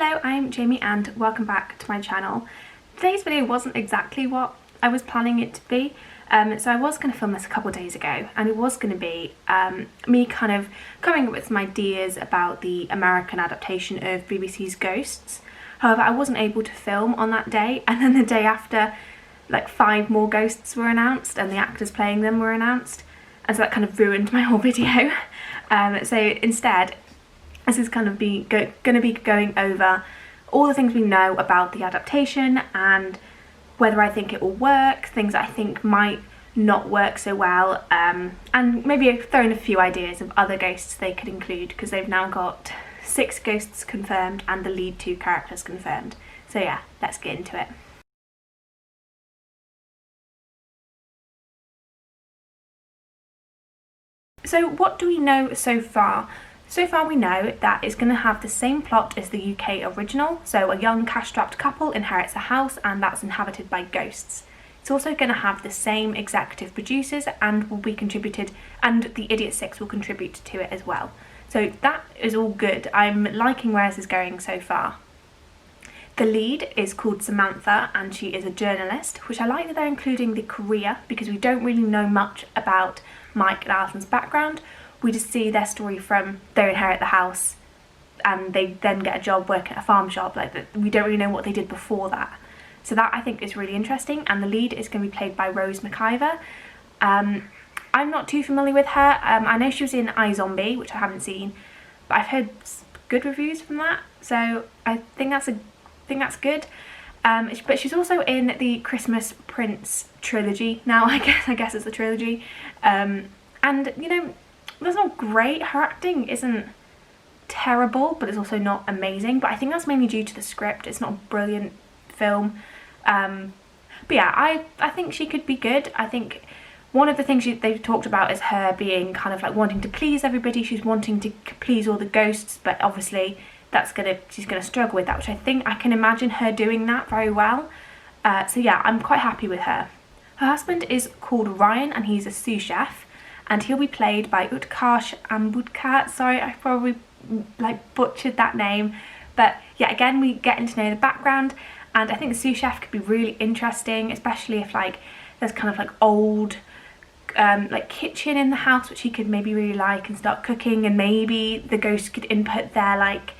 Hello, I'm Jamie and welcome back to my channel. Today's video wasn't exactly what I was planning it to be. So I was going to film this a couple of days ago, and it was going to be me kind of coming up with some ideas about the American adaptation of BBC's Ghosts. However, I wasn't able to film on that day, and then the day after, like 5 more ghosts were announced and the actors playing them were announced, and so that kind of ruined my whole video. So instead, this is kind of going to be going over all the things we know about the adaptation and whether I think it will work, things I think might not work so well, and maybe throw in a few ideas of other ghosts they could include, because they've now got 6 ghosts confirmed and the lead 2 characters confirmed. So yeah, let's get into it. So what do we know so far? So far we know that it's going to have the same plot as the UK original, so a young cash-strapped couple inherits a house and that's inhabited by ghosts. It's also going to have the same executive producers and will be contributed, and the Idiot Six will contribute to it as well. So that is all good. I'm liking where this is going so far. The lead is called Samantha and she is a journalist, which I like that they're including the career because we don't really know much about Mike and Alison's background. We just see their story from they inherit the house and they then get a job working at a farm shop. Like, we don't really know what they did before that. So that I think is really interesting, and the lead is going to be played by McIver. I'm not too familiar with her. I know she was in iZombie, which I haven't seen, but I've heard good reviews from that, so I think that's good. But she's also in the Christmas Prince trilogy now. I guess it's a trilogy, and you know, that's not great. Her acting isn't terrible, but it's also not amazing. But I think that's mainly due to the script. It's not a brilliant film. But yeah, I think she could be good. I think one of the things they've talked about is her being kind of like wanting to please everybody. She's wanting to please all the ghosts, but obviously she's gonna struggle with that, which I think I can imagine her doing that very well. So yeah, I'm quite happy with her. Her husband is called Ryan and he's a sous chef, and he'll be played by Utkarash Ambudkar. Sorry, I probably like butchered that name, but yeah, again we get to know the background, and I think the sous chef could be really interesting, especially if like there's kind of like old like kitchen in the house which he could maybe really like and start cooking, and maybe the ghost could input their like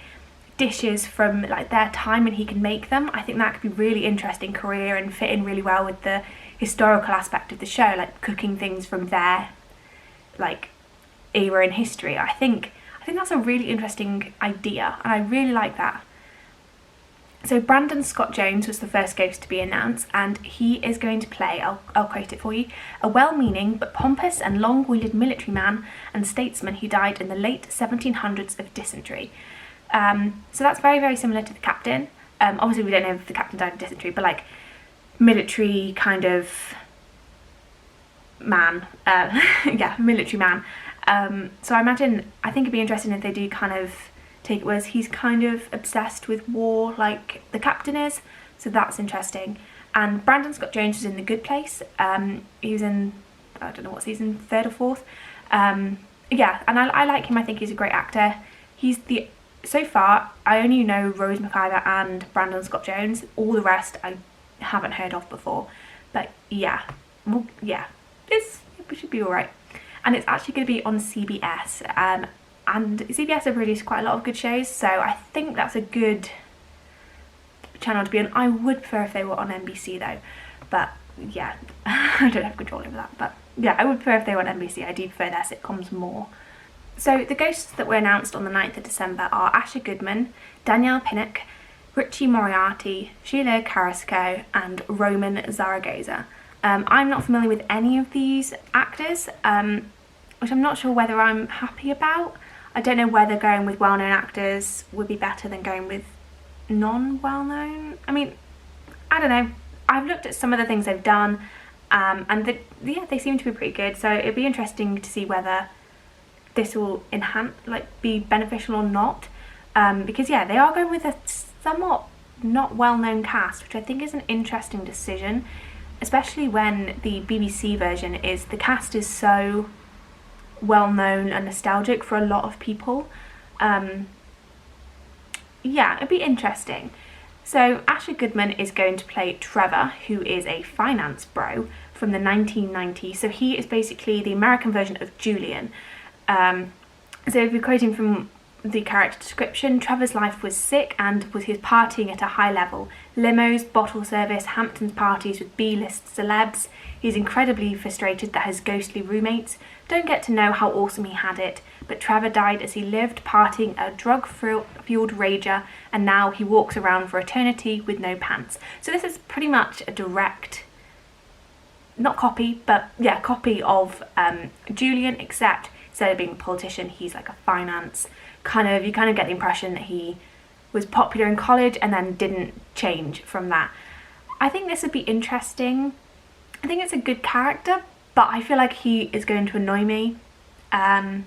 dishes from like their time and he can make them. I think that could be really interesting career and fit in really well with the historical aspect of the show, like cooking things from their like era in history. I think that's a really interesting idea, and I really like that. So Brandon Scott Jones was the first ghost to be announced, and he is going to play, I'll quote it for you, a well-meaning but pompous and long-winded military man and statesman who died in the late 1700s of dysentery. So that's very, very similar to the captain. Obviously we don't know if the captain died of dysentery, but like military kind of man. Yeah, military man. So I think it'd be interesting if they do kind of take it as he's kind of obsessed with war like the captain is, so that's interesting. And Brandon Scott Jones was in The Good Place. He was in, I don't know what season, 3rd or 4th. Yeah, and I like him. I think he's a great actor. So far I only know Rose McIver and Brandon Scott Jones. All the rest I haven't heard of before, but yeah, well, yeah, it should be alright. And it's actually going to be on CBS, and CBS have released quite a lot of good shows, so I think that's a good channel to be on. I would prefer if they were on NBC though, but yeah, I don't have control over that, but yeah, I would prefer if they were on NBC. I do prefer their sitcoms more. So the ghosts that were announced on the 9th of December are Asher Goodman, Danielle Pinnock, Richie Moriarty, Sheila Carrasco and Román Zaragoza. I'm not familiar with any of these actors, which I'm not sure whether I'm happy about. I don't know whether going with well-known actors would be better than going with non-well-known. I mean, I don't know. I've looked at some of the things they've done, and yeah, they seem to be pretty good. So it'd be interesting to see whether this will be beneficial or not. Because yeah, they are going with a somewhat not well-known cast, which I think is an interesting decision, especially when the BBC version the cast is so well known and nostalgic for a lot of people. yeah, it'd be interesting. So Asher Goodman is going to play Trevor, who is a finance bro from the 1990s. So he is basically the American version of Julian. So if we're quoting from the character description, Trevor's life was sick and he was partying at a high level. Limos, bottle service, Hamptons parties with B-list celebs. He's incredibly frustrated that his ghostly roommates don't get to know how awesome he had it, but Trevor died as he lived, partying a drug-fueled rager, and now he walks around for eternity with no pants. So this is pretty much a direct, not copy, but yeah, copy of Julian, except instead of being a politician, he's like a finance you kind of get the impression that he was popular in college and then didn't change from that. I think this would be interesting. I think it's a good character, but I feel like he is going to annoy me. Yeah,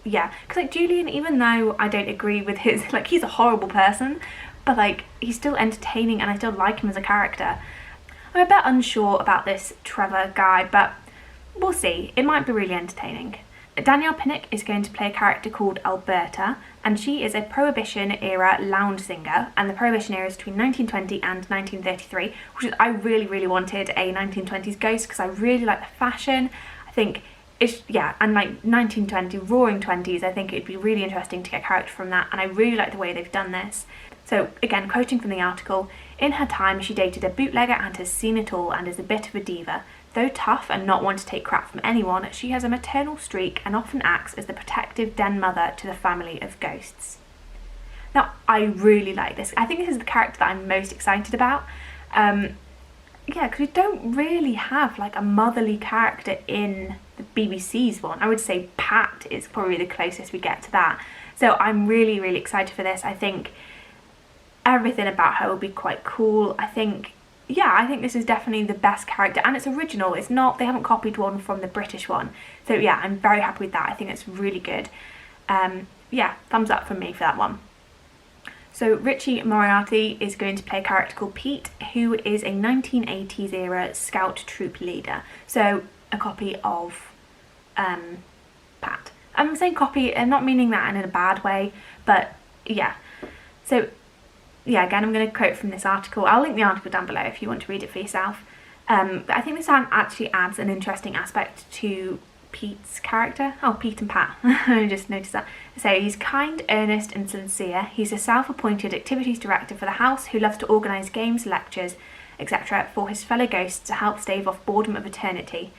because like Julian, even though I don't agree with his, like, he's a horrible person, but like he's still entertaining and I still like him as a character. I'm a bit unsure about this Trevor guy, but we'll see. It might be really entertaining. Danielle Pinnock is going to play a character called Alberta, and she is a Prohibition-era lounge singer, and the Prohibition era is between 1920 and 1933, which is, I really wanted a 1920s ghost because I really like the fashion. I think it's, yeah, and like 1920, roaring 20s, I think it'd be really interesting to get a character from that, and I really like the way they've done this. So again, quoting from the article, in her time she dated a bootlegger and has seen it all and is a bit of a diva. Though tough and not one to take crap from anyone, she has a maternal streak and often acts as the protective den mother to the family of ghosts. Now, I really like this. I think this is the character that I'm most excited about. Yeah, because we don't really have like a motherly character in the BBC's one. I would say Pat is probably the closest we get to that. So I'm really excited for this. I think everything about her will be quite cool. I think this is definitely the best character, and it's original. It's not, they haven't copied one from the British one. So yeah, I'm very happy with that. I think it's really good. Yeah, thumbs up from me for that one. So Richie Moriarty is going to play a character called Pete, who is a 1980s era scout troop leader. So a copy of Pat. I'm saying copy, I'm not meaning that in a bad way, but yeah. So yeah, again, I'm going to quote from this article. I'll link the article down below if you want to read it for yourself. But I think this actually adds an interesting aspect to Pete's character. Oh, Pete and Pat. I just noticed that. So he's kind, earnest and sincere. He's a self-appointed activities director for the house who loves to organise games, lectures, etc. for his fellow ghosts to help stave off boredom of eternity.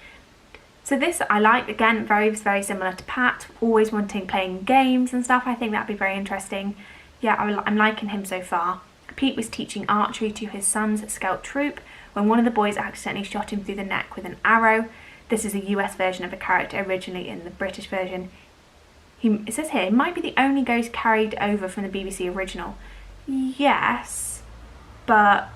So this I like, again, very similar to Pat, always playing games and stuff. I think that'd be very interesting. Yeah, I'm liking him so far. Pete was teaching archery to his son's scout troop when one of the boys accidentally shot him through the neck with an arrow. This is a US version of a character, originally in the British version. It says here, he might be the only ghost carried over from the BBC original. Yes, but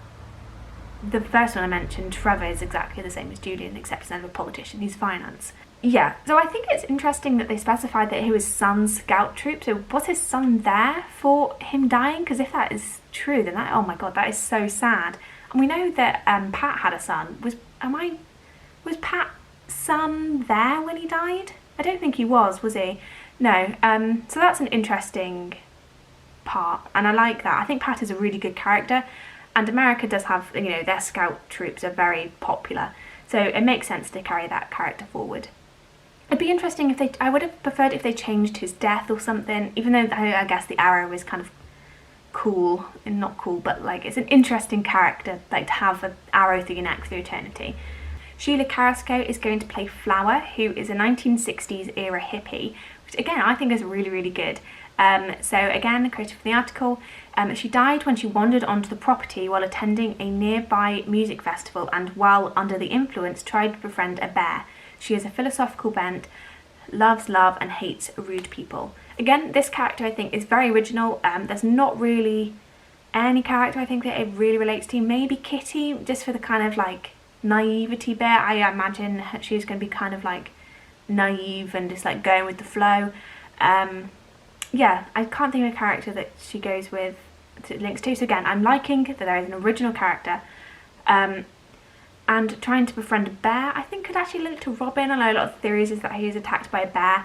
the first one I mentioned, Trevor, is exactly the same as Julian, except he's never a politician, he's finance. Yeah, so I think it's interesting that they specified that he was son's scout troop. So was his son there for him dying? Because if that is true, then that, oh my god, that is so sad. And we know that Pat had a son. Was Pat's son there when he died? I don't think he was he? No. So that's an interesting part, and I like that. I think Pat is a really good character, and America does have, you know, their scout troops are very popular, so it makes sense to carry that character forward. It'd be interesting if I would have preferred if they changed his death or something, even though I guess the arrow is kind of cool, and not cool, but like it's an interesting character, like to have an arrow through your neck through eternity. Sheila Carrasco is going to play Flower, who is a 1960s era hippie, which again I think is really good. So again, quoted from the article, she died when she wandered onto the property while attending a nearby music festival and while under the influence tried to befriend a bear. She has a philosophical bent, loves love and hates rude people. Again, this character I think is very original. There's not really any character I think that it really relates to. Maybe Kitty, just for the kind of like naivety bit. I imagine she's going to be kind of like naive and just like going with the flow. Yeah, I can't think of a character that she goes with, links to. So again, I'm liking that there is an original character. And trying to befriend a bear, I think could actually link to Robin. I know a lot of theories is that he is attacked by a bear.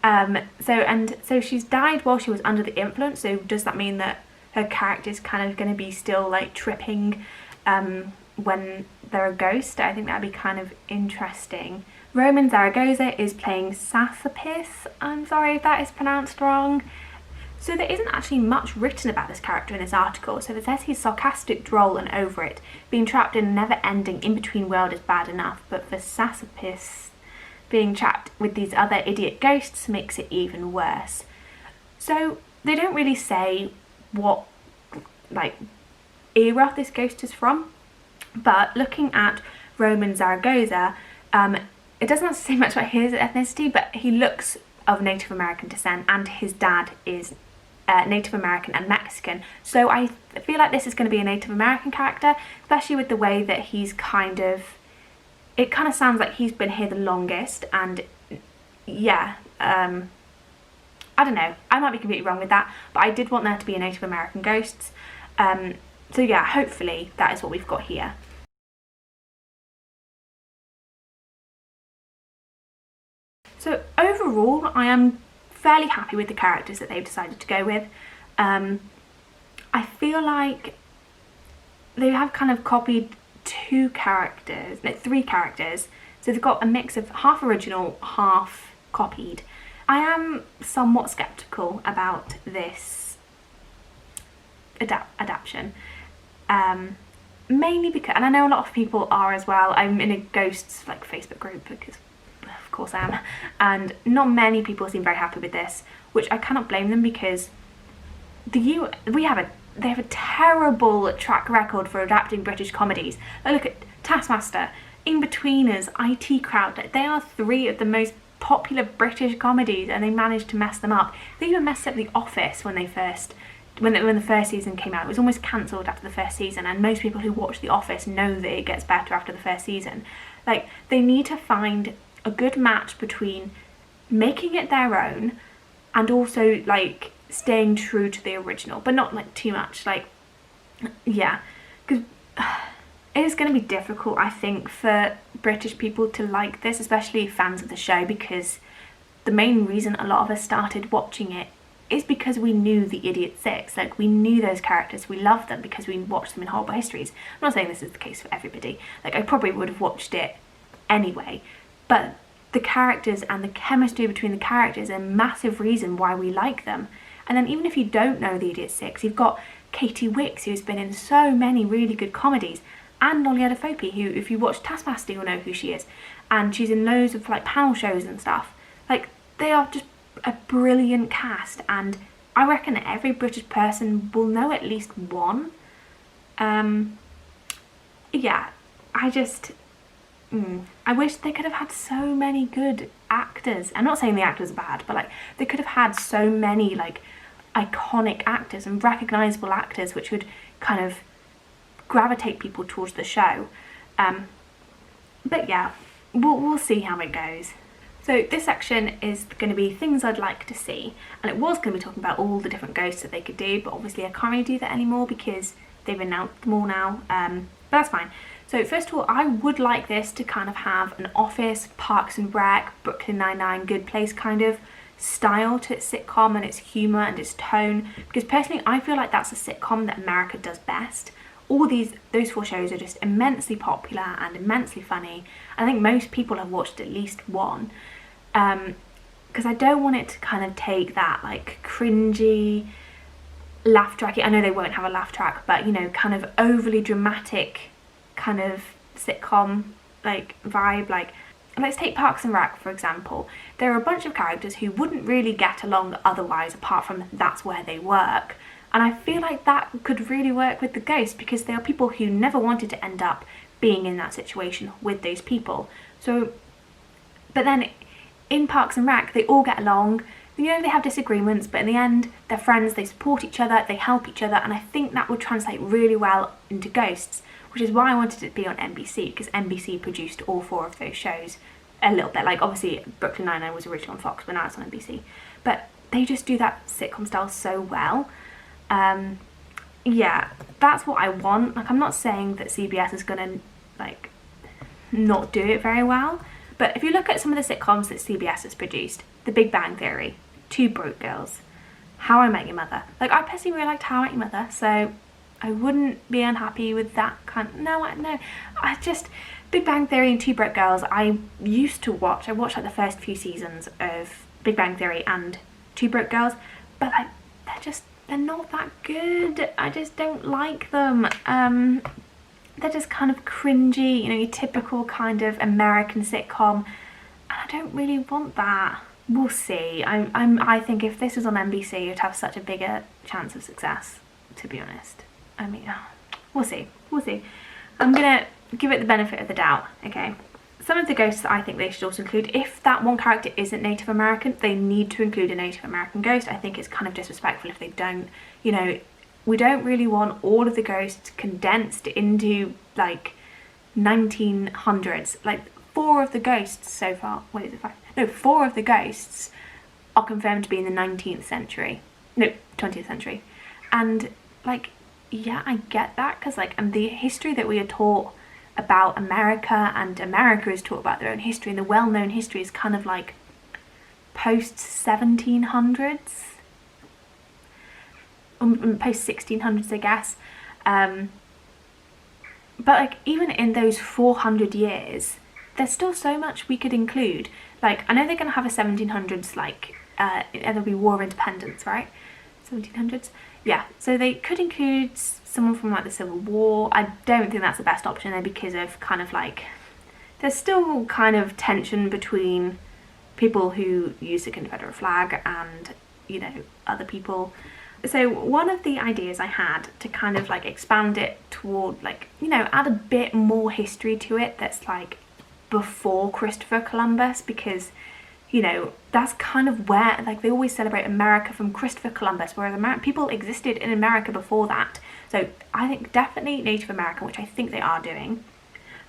So she's died while she was under the influence. So does that mean that her character's kind of going to be still like tripping when they're a ghost? I think that'd be kind of interesting. Román Zaragoza is playing Sassapis. I'm sorry if that is pronounced wrong. So there isn't actually much written about this character in this article. So it says he's sarcastic, droll and over it. Being trapped in a never-ending in-between world is bad enough, but for Sassapis, being trapped with these other idiot ghosts makes it even worse. So they don't really say what like era this ghost is from, but looking at Román Zaragoza, it doesn't say much about his ethnicity, but he looks of Native American descent and his dad is Native American and Mexican. So I feel like this is going to be a Native American character, especially with the way that he's kind of, it kind of sounds like he's been here the longest, and yeah, I don't know, I might be completely wrong with that, but I did want there to be a Native American ghosts. So yeah, hopefully that is what we've got here. So overall, I am fairly happy with the characters that they've decided to go with. I feel like they have kind of copied three characters. So they've got a mix of half original, half copied. I am somewhat skeptical about this adaptation. Mainly because, and I know a lot of people are as well, I'm in a ghosts like Facebook group because of course I am, and not many people seem very happy with this, which I cannot blame them because they have a terrible track record for adapting British comedies. Like, look at Taskmaster, In-Betweeners, IT Crowd. Like, they are three of the most popular British comedies and they managed to mess them up. They even messed up The Office when the first season came out. It was almost cancelled after the first season, and most people who watch The Office know that it gets better after the first season. Like, they need to find a good match between making it their own and also like staying true to the original, but not like too much. Like, yeah, because it is going to be difficult, I think, for British people to like this, especially fans of the show, because the main reason a lot of us started watching it is because we knew the Idiot Six. Like, we knew those characters, we loved them because we watched them in Horrible Histories. I'm not saying this is the case for everybody. Like, I probably would have watched it anyway, but the characters and the chemistry between the characters are a massive reason why we like them. And then even if you don't know the Idiot Six, you've got Katie Wicks, who's been in so many really good comedies, and Nolly Adefope, who, if you watch Taskmaster, you'll know who she is, and she's in loads of like panel shows and stuff. Like, they are just a brilliant cast, and I reckon that every British person will know at least one. Yeah, I wish they could have had so many good actors. I'm not saying the actors are bad, but like, they could have had so many like iconic actors and recognisable actors which would kind of gravitate people towards the show. But yeah, we'll see how it goes. So this section is going to be things I'd like to see, and it was going to be talking about all the different ghosts that they could do, but obviously I can't really do that anymore because they've announced them all now, but that's fine. So first of all, I would like this to kind of have an Office, Parks and Rec, Brooklyn Nine-Nine, Good Place kind of style to its sitcom and its humour and its tone, because personally I feel like that's a sitcom that America does best. Those four shows are just immensely popular and immensely funny. I think most people have watched at least one, because I don't want it to kind of take that like cringy, laugh tracky, I know they won't have a laugh track, but you know, kind of overly dramatic kind of sitcom like vibe. Like, let's take Parks and Rec for example. There are a bunch of characters who wouldn't really get along otherwise, apart from that's where they work, and I feel like that could really work with the ghosts because they are people who never wanted to end up being in that situation with those people. So, but then in Parks and Rec they all get along, you know, they have disagreements, but in the end they're friends, they support each other, they help each other, and I think that would translate really well into Ghosts, which is why I wanted it to be on NBC, because NBC produced all four of those shows a little bit. Like, obviously Brooklyn Nine-Nine was originally on Fox, but now it's on NBC, but they just do that sitcom style so well. Yeah, that's what I want. Like, I'm not saying that CBS is gonna like not do it very well, but if you look at some of the sitcoms that CBS has produced, The Big Bang Theory, Two Broke Girls, How I Met Your Mother. Like, I personally really liked How I Met Your Mother, so I wouldn't be unhappy with that kind. No, I just, Big Bang Theory and Two Broke Girls, I used to watch. I watched like the first few seasons of Big Bang Theory and Two Broke Girls, but like, they're not that good. I just don't like them. They're just kind of cringy, you know, your typical kind of American sitcom, and I don't really want that. We'll see. I think if this was on NBC, you'd have such a bigger chance of success, to be honest. I mean, we'll see. We'll see. I'm gonna give it the benefit of the doubt, okay? Some of the ghosts I think they should also include, if that one character isn't Native American, they need to include a Native American ghost. I think it's kind of disrespectful if they don't. You know, we don't really want all of the ghosts condensed into like 1900s. Like 4 of the ghosts so far, wait, is it 5? No, 4 of the ghosts are confirmed to be in the 19th century. No, 20th century. And like, yeah, I get that, because like, and the history that we are taught about America, and America is taught about their own history, and the well-known history is kind of like post 1700s, post 1600s, I guess. But like, even in those 400 years, there's still so much we could include. Like, I know they're going to have a 1700s, like, there'll be War of Independence, right? 1700s? Yeah, so they could include someone from like the Civil War. I don't think that's the best option though, because of kind of like, there's still kind of tension between people who use the Confederate flag and, you know, other people. So one of the ideas I had to kind of like expand it toward, like, you know, add a bit more history to it that's like before Christopher Columbus, because, you know, that's kind of where, like, they always celebrate America from Christopher Columbus, whereas people existed in America before that. So I think definitely Native American, which I think they are doing.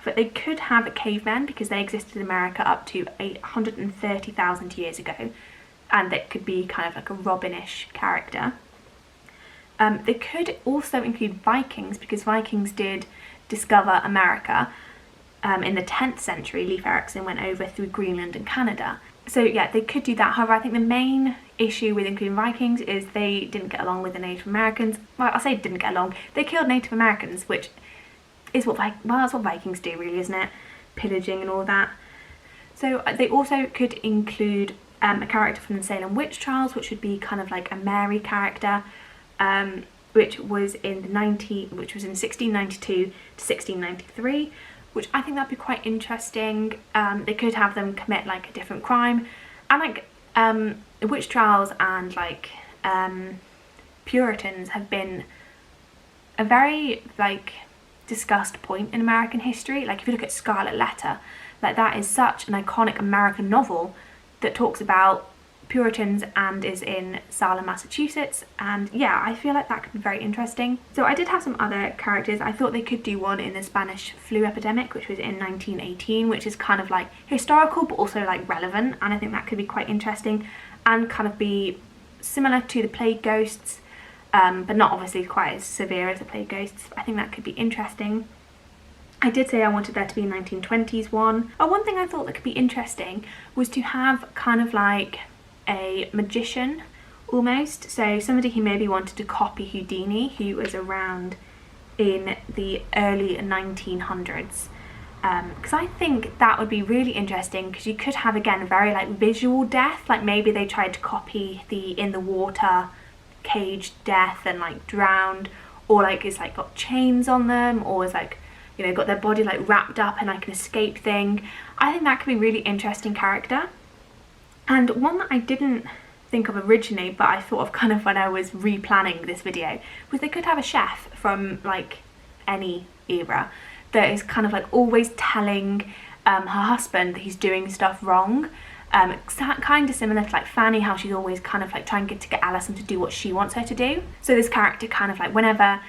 But they could have cavemen, because they existed in America up to 130,000 years ago, and that could be kind of like a Robin-ish character. They could also include Vikings, because Vikings did discover America. In the 10th century, Leif Erikson went over through Greenland and Canada. So yeah, they could do that. However, I think the main issue with including Vikings is they didn't get along with the Native Americans. Well, I say didn't get along. They killed Native Americans, which is what that's what Vikings do, really, isn't it? Pillaging and all that. So they also could include a character from the Salem witch trials, which would be kind of like a Mary character, which was in 1692 to 1693. Which I think that'd be quite interesting. They could have them commit like a different crime, and like witch trials and like Puritans have been a very like discussed point in American history. Like if you look at Scarlet Letter, like that is such an iconic American novel that talks about Puritans and is in Salem, Massachusetts, and yeah, I feel like that could be very interesting. So I did have some other characters. I thought they could do one in the Spanish flu epidemic, which was in 1918, which is kind of like historical but also like relevant, and I think that could be quite interesting and kind of be similar to the plague ghosts, but not obviously quite as severe as the plague ghosts. I think that could be interesting. I did say I wanted there to be a 1920s one. One thing I thought that could be interesting was to have kind of like a magician almost, so somebody who maybe wanted to copy Houdini, who was around in the early 1900s, because I think that would be really interesting, because you could have again a very like visual death, like maybe they tried to copy the in the water caged death and like drowned, or like it's like got chains on them, or is like, you know, got their body like wrapped up in like an escape thing. I think that could be a really interesting character. And one that I didn't think of originally, but I thought of kind of when I was replanning this video, was they could have a chef from like any era that is kind of like always telling her husband that he's doing stuff wrong. Kind of similar to like Fanny, how she's always kind of like trying to get Alison to do what she wants her to do. So this character kind of like whenever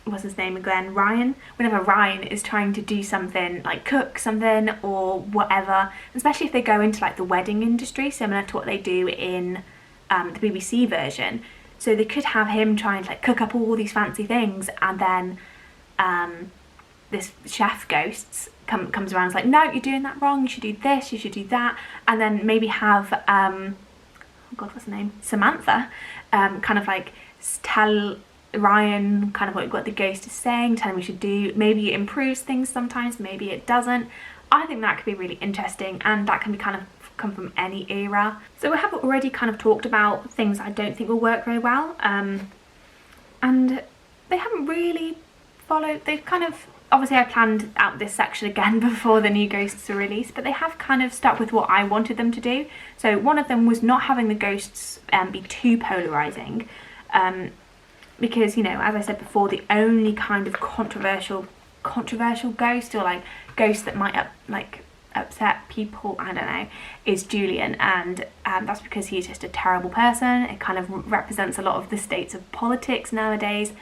what's his name again, Ryan, whenever Ryan is trying to do something like cook something or whatever, especially if they go into like the wedding industry, similar to what they do in the BBC version, so they could have him trying to like cook up all these fancy things, and then this chef ghosts comes around, it's like, no, you're doing that wrong, you should do this, you should do that, and then maybe have oh god, what's her name, Samantha, kind of like tell Ryan kind of what the ghost is saying, tell him we should do. Maybe it improves things sometimes, maybe it doesn't. I think that could be really interesting, and that can be kind of come from any era. So we have already kind of talked about things I don't think will work very well, and they haven't really followed. They've kind of, obviously I planned out this section again before the new ghosts are released, but they have kind of stuck with what I wanted them to do. So one of them was not having the ghosts be too polarizing, because, you know, as I said before, the only kind of controversial ghost, or like ghost that might upset people, I don't know, is Julian, and that's because he's just a terrible person. It kind of represents a lot of the states of politics nowadays,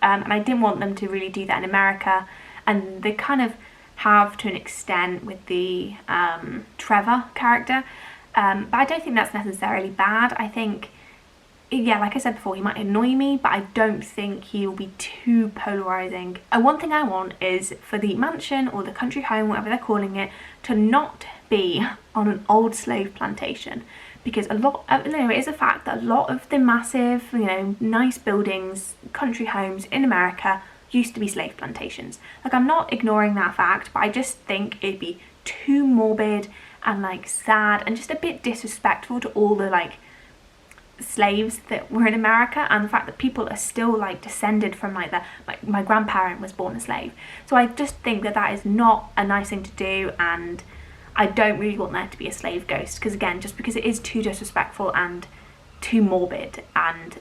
and I didn't want them to really do that in America, and they kind of have to an extent with the Trevor character, but I don't think that's necessarily bad. I think, yeah, like I said before, he might annoy me, but I don't think he will be too polarizing. And one thing I want is for the mansion or the country home, whatever they're calling it, to not be on an old slave plantation, because it is a fact that a lot of the massive, you know, nice buildings, country homes in America used to be slave plantations. Like, I'm not ignoring that fact, but I just think it'd be too morbid and like sad and just a bit disrespectful to all the like slaves that were in America, and the fact that people are still like descended from like my grandparent was born a slave. So I just think that is not a nice thing to do, and I don't really want there to be a slave ghost, because again, just because it is too disrespectful and too morbid. And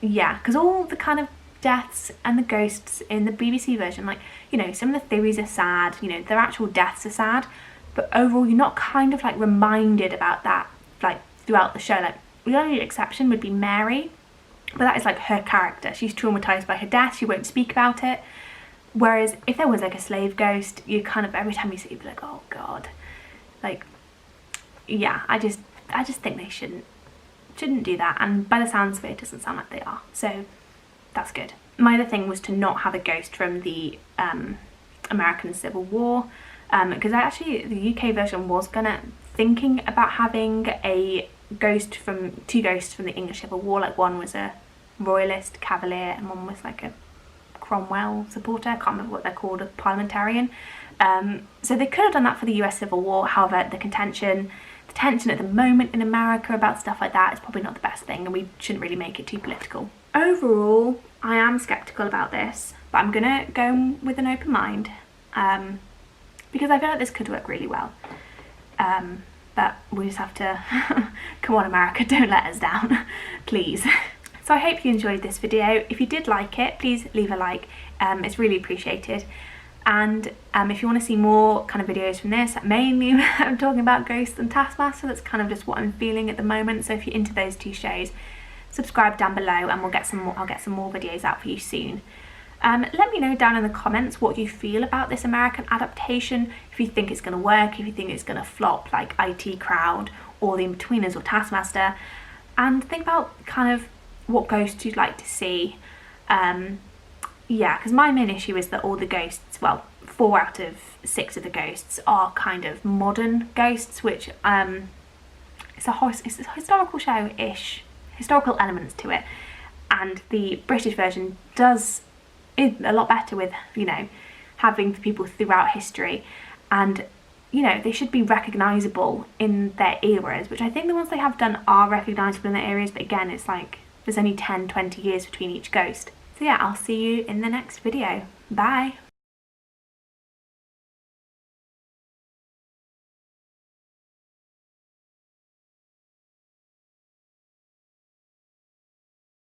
yeah, because all the kind of deaths and the ghosts in the BBC version, like, you know, some of the theories are sad, you know, their actual deaths are sad, but overall you're not kind of like reminded about that like throughout the show. Like, the only exception would be Mary, but that is like her character. She's traumatized by her death, she won't speak about it. Whereas if there was like a slave ghost, you kind of, every time you see it, you'd be like, oh god. Like, yeah, I just think they shouldn't do that, and by the sounds of it, it doesn't sound like they are, so that's good. My other thing was to not have a ghost from the American Civil War, because actually the UK version was thinking about having two ghosts from the English Civil War. Like, one was a royalist cavalier and one was like a Cromwell supporter. I can't remember what they're called, a parliamentarian. So they could have done that for the US Civil War. However, the tension at the moment in America about stuff like that is probably not the best thing, and we shouldn't really make it too political. Overall, I am sceptical about this, but I'm gonna go with an open mind, because I feel like this could work really well. But we just have to come on, America, don't let us down, please. So I hope you enjoyed this video. If you did like it, please leave a like, it's really appreciated. And if you want to see more kind of videos from this, mainly I'm talking about Ghosts and Taskmaster, that's kind of just what I'm feeling at the moment. So if you're into those two shows, subscribe down below and I'll get some more videos out for you soon. Let me know down in the comments what you feel about this American adaptation, if you think it's going to work, if you think it's going to flop like IT Crowd or The Inbetweeners or Taskmaster, and think about kind of what ghosts you'd like to see. Yeah, because my main issue is that all the ghosts, well, 4 out of 6 of the ghosts are kind of modern ghosts, which it's a historical show-ish, historical elements to it, and the British version is a lot better with, you know, having the people throughout history, and, you know, they should be recognisable in their eras, which I think the ones they have done are recognisable in their eras, but again, it's like there's only 10-20 years between each ghost. So yeah, I'll see you in the next video. Bye!